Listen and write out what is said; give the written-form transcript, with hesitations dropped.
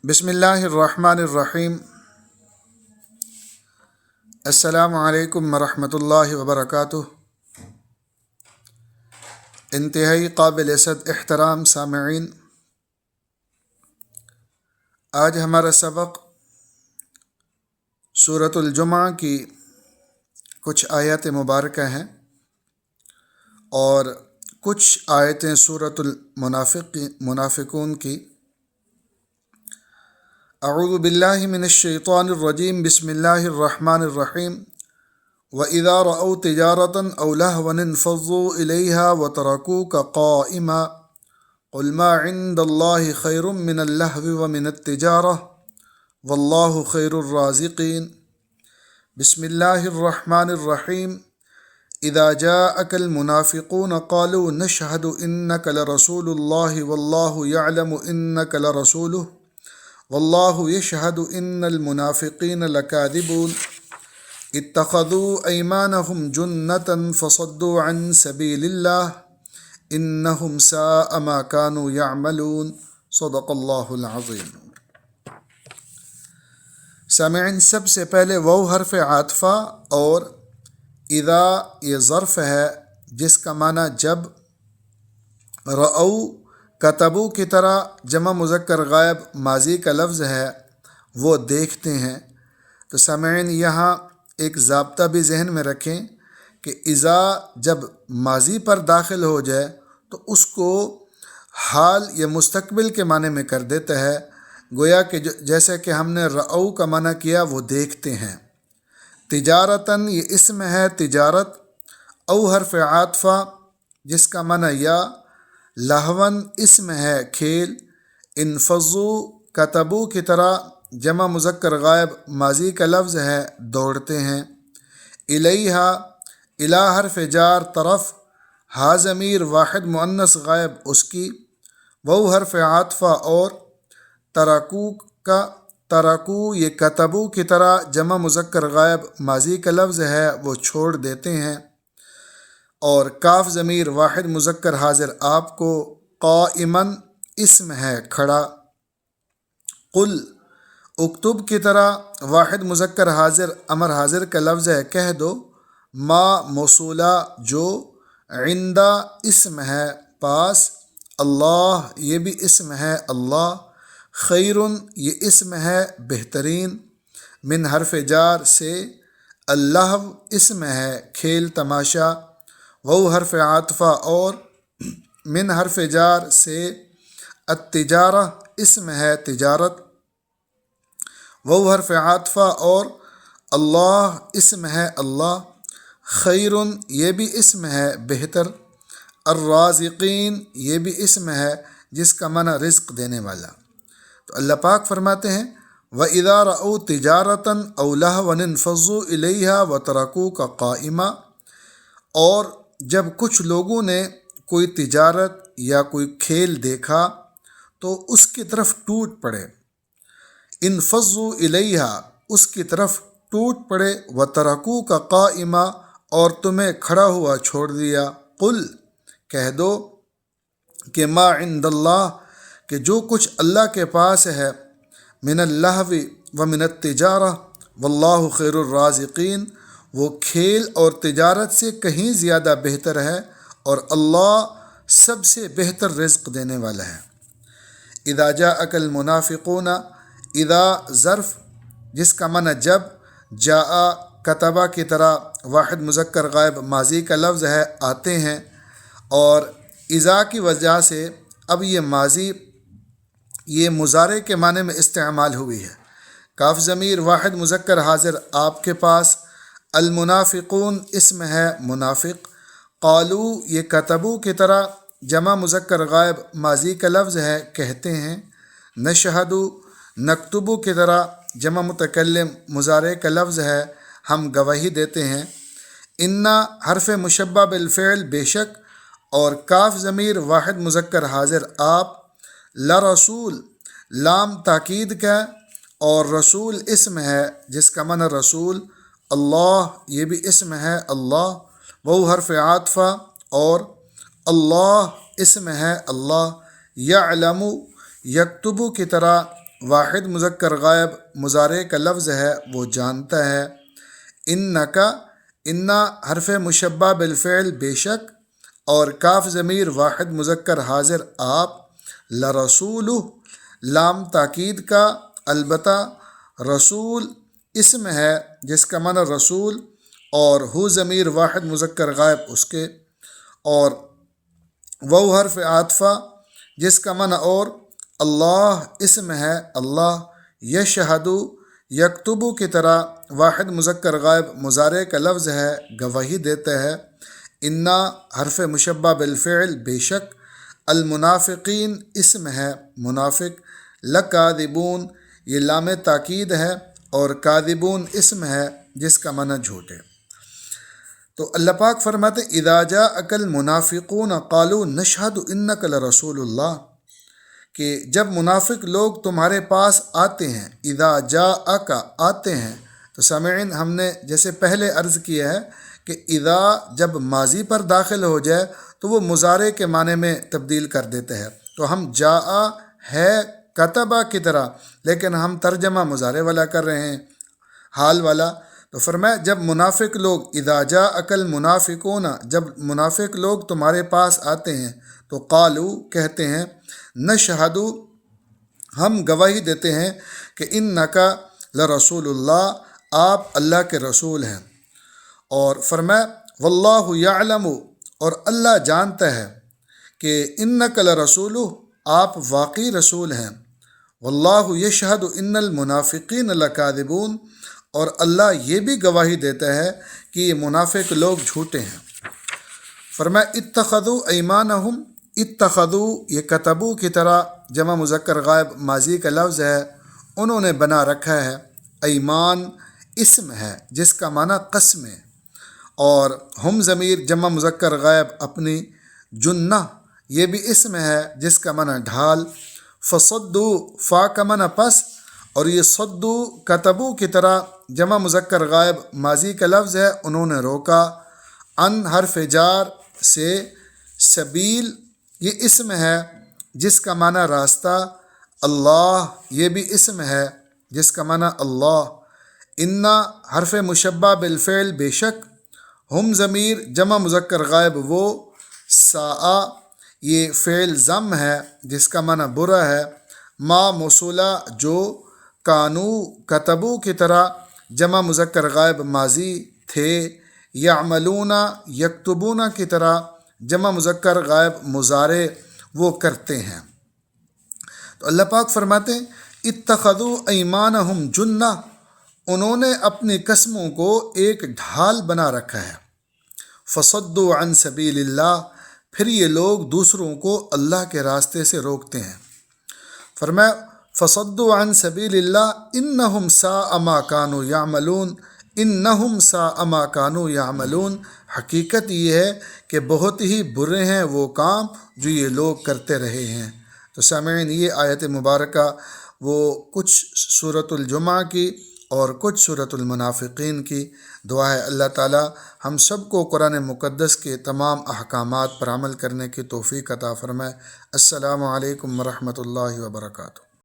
بسم اللہ الرحمن الرحیم۔ السلام علیکم ورحمۃ اللہ وبرکاتہ۔ انتہائی قابل عزت احترام سامعین، آج ہمارا سبق سورۃ الجمعہ کی کچھ آیات مبارکہ ہیں اور کچھ آیتیں سورۃ المنافقون کی۔ اعوذ باللہ من الشیطان الرجیم، بسم اللہ الرحمن الرحیم۔ وَإِذَا رَأَوْا تِجَارَةً أَوْ لَهْوًا انفضوا إِلَيْهَا وَتَرَكُوكَ قَائِمًا قُلْ مَا عِندَ اللَّهِ خَيْرٌ مِّنَ اللَّهْوِ وَمِنَ التِّجَارَةِ وَاللَّهُ خَيْرُ الرَّازِقِينَ۔ بسم اللہ الرحمن الرحیم۔ اذا جاءك المنافقون قالوا نشهد انك لرسول الله والله يعلم انك لرسوله والله يشهد ان المنافقين لكاذبون اتخذوا ايمانهم جنة فصدوا عن سبيل الله انهم ساء ما كانوا يعملون۔ صدق اللہ العظیم۔ سامعین، سب سے پہلے واو حرف عاطفہ اور اذا یہ ظرف ہے جس کا معنی جب، رأو کتبو کی طرح جمع مذکر غائب ماضی کا لفظ ہے، وہ دیکھتے ہیں۔ تو سامعین، یہاں ایک ضابطہ بھی ذہن میں رکھیں کہ اذا جب ماضی پر داخل ہو جائے تو اس کو حال یا مستقبل کے معنی میں کر دیتا ہے، گویا کہ جیسے کہ ہم نے رأو کا معنی کیا وہ دیکھتے ہیں۔ تجارتاً یہ اسم ہے تجارت، او حرف عاطفہ جس کا معنی یا، لہون اسم ہے کھیل، انفضو کتبو کی طرح جمع مذکر غائب ماضی کا لفظ ہے دوڑتے ہیں، الیہا الی حرف جار طرف، ہا ضمیر واحد مؤنث غائب اس کی، وہ حرف عاطفہ اور ترکو کا ترکو یہ کتبو کی طرح جمع مذکر غائب ماضی کا لفظ ہے وہ چھوڑ دیتے ہیں، اور کاف ضمیر واحد مذکر حاضر آپ کو، قائمن اسم ہے کھڑا، قل اکتب کی طرح واحد مذکر حاضر امر حاضر کا لفظ ہے کہہ دو، ما موصولہ جو، عندہ اسم ہے پاس، اللہ یہ بھی اسم ہے اللہ، خیرن یہ اسم ہے بہترین، من حرف جار سے، اللہ اسم ہے کھیل تماشا، وہ حرف عاطفہ اور من حرف جار سے، التجارہ اسم ہے تجارت، وہ حرف عاطفہ اور اللہ اسم ہے اللہ، خیرن یہ بھی اسم ہے بہتر، الرازقین یہ بھی اسم ہے جس کا معنی رزق دینے والا۔ تو اللہ پاک فرماتے ہیں وَإِذَا رَأَوْا تِجَارَةً أَوْ لَهْوًا انفضوا إِلَيْهَا وَتَرَكُوكَ قَائِمًا، اور جب کچھ لوگوں نے کوئی تجارت یا کوئی کھیل دیکھا تو اس کی طرف ٹوٹ پڑے، انفضوا إِلَيْهَا اس کی طرف ٹوٹ پڑے، وَتَرَكُوكَ قَائِمًا اور تمہیں کھڑا ہوا چھوڑ دیا، قل کہہ دو کہ ما عند اللہ کہ جو کچھ اللہ کے پاس ہے، من اللہو ومن التجارہ واللہ خیر الرازقین وہ کھیل اور تجارت سے کہیں زیادہ بہتر ہے اور اللہ سب سے بہتر رزق دینے والا ہے۔ اذا جاءک المنافقون، اذا ظرف جس کا معنی جب، جاء کتبہ کی طرح واحد مذکر غائب ماضی کا لفظ ہے آتے ہیں، اور اذا کی وجہ سے اب یہ ماضی یہ مضارع کے معنی میں استعمال ہوئی ہے، کاف ضمیر واحد مذکر حاضر آپ کے پاس، المنافقون اسم ہے منافق، قالو یہ کتبو کی طرح جمع مذکر غائب ماضی کا لفظ ہے کہتے ہیں، نشہدو نکتبو کی طرح جمع متکلم مضارع کا لفظ ہے ہم گواہی دیتے ہیں، انا حرف مشبہ بالفعل بے شک، اور کاف ضمیر واحد مذکر حاضر آپ، لرسول لام تاکید کا، اور رسول اسم ہے جس کا معنی رسول، اللہ یہ بھی اسم ہے اللہ، وہ حرف عاطفہ اور اللہ اسم ہے اللہ، یعلم یکتبو کی طرح واحد مذکر غائب مضارع کا لفظ ہے وہ جانتا ہے. انکا انا حرف مشبہ بالفعل بے شک، اور کاف ضمیر واحد مذکر حاضر آپ. لرسول لام تاکید کا، البتہ رسول اسم ہے جس کا معنی رسول، اور ہو ضمیر واحد مذکر غائب اس کے، اور وہ حرف عاطفہ جس کا معنی اور. اللہ اسم ہے اللہ. یشہدو یکتبو کی طرح واحد مذکر غائب مضارع کا لفظ ہے گواہی دیتا ہے. انا حرف مشبہ بالفعل بے شک. المنافقین اسم ہے منافق. لکاذبون یہ لام تاکید ہے، اور کاذبون اسم ہے جس کا معنی جھوٹے. تو اللہ پاک فرماتے اذا جاءک المنافقون قالوا نشہد انک لرسول اللہ، کہ جب منافق لوگ تمہارے پاس آتے ہیں. اذا جاءک آتے ہیں. تو سامعین ہم نے جیسے پہلے عرض کیا ہے کہ اذا جب ماضی پر داخل ہو جائے تو وہ مضارع کے معنی میں تبدیل کر دیتے ہیں. تو ہم جاء ہے کتبہ کی طرح، لیکن ہم ترجمہ مضارع والا کر رہے ہیں، حال والا. تو فرمایا جب منافق لوگ اذا جاءک المنافقون جب منافق لوگ تمہارے پاس آتے ہیں تو قالو کہتے ہیں نشہد ہم گواہی دیتے ہیں کہ انکا لرسول اللہ آپ اللہ کے رسول ہیں. اور فرمایا واللہ یعلم اور اللہ جانتا ہے کہ انک لرسول آپ واقعی رسول ہیں. واللہ یشہد ان المنافقین لکاذبون اور اللہ یہ بھی گواہی دیتا ہے کہ یہ منافق لوگ جھوٹے ہیں. فرمایا اتخذوا ایمانہم اتخذوا یہ کتبو کی طرح جمع مذکر غائب ماضی کا لفظ ہے، انہوں نے بنا رکھا ہے. ایمان اسم ہے جس کا معنی قسم ہے، اور ہم ضمیر جمع مذکر غائب اپنی. جنہ یہ بھی اسم ہے جس کا معنی ڈھال. فصدو فا کا معنی پس، اور یہ صدو کتبو کی طرح جمع مذکر غائب ماضی کا لفظ ہے، انہوں نے روکا. ان حرف جار سے سبیل یہ اسم ہے جس کا معنی راستہ. اللہ یہ بھی اسم ہے جس کا معنی اللہ. انا حرف مشبہ بالفعل بے شک. ہم ضمیر جمع مذکر غائب وہ. ساء یہ فعل ضم ہے جس کا معنی برا ہے. ما موصولہ جو. کانو کتبو کی طرح جمع مذکر غائب ماضی تھے. یعملون یکتبون کی طرح جمع مذکر غائب مضارع وہ کرتے ہیں. تو اللہ پاک فرماتے ہیں اتخذوا ایمانہم جنہ انہوں نے اپنی قسموں کو ایک ڈھال بنا رکھا ہے. فصدوا عن سبیل اللہ پھر یہ لوگ دوسروں کو اللہ کے راستے سے روکتے ہیں. فرمایا فصدوا عن سبیل اللہ انہم ساء ما کانوا یعملون انہم ساء ما کانوا یعملون حقیقت یہ ہے کہ بہت ہی برے ہیں وہ کام جو یہ لوگ کرتے رہے ہیں. تو سامعین یہ آیت مبارکہ وہ کچھ سورۃ الجمعہ کی اور کچھ سورۃ المنافقین کی. دعا ہے اللہ تعالی ہم سب کو قرآن مقدس کے تمام احکامات پر عمل کرنے کی توفیق عطا فرمائے. السلام علیکم ورحمۃ اللہ وبرکاتہ.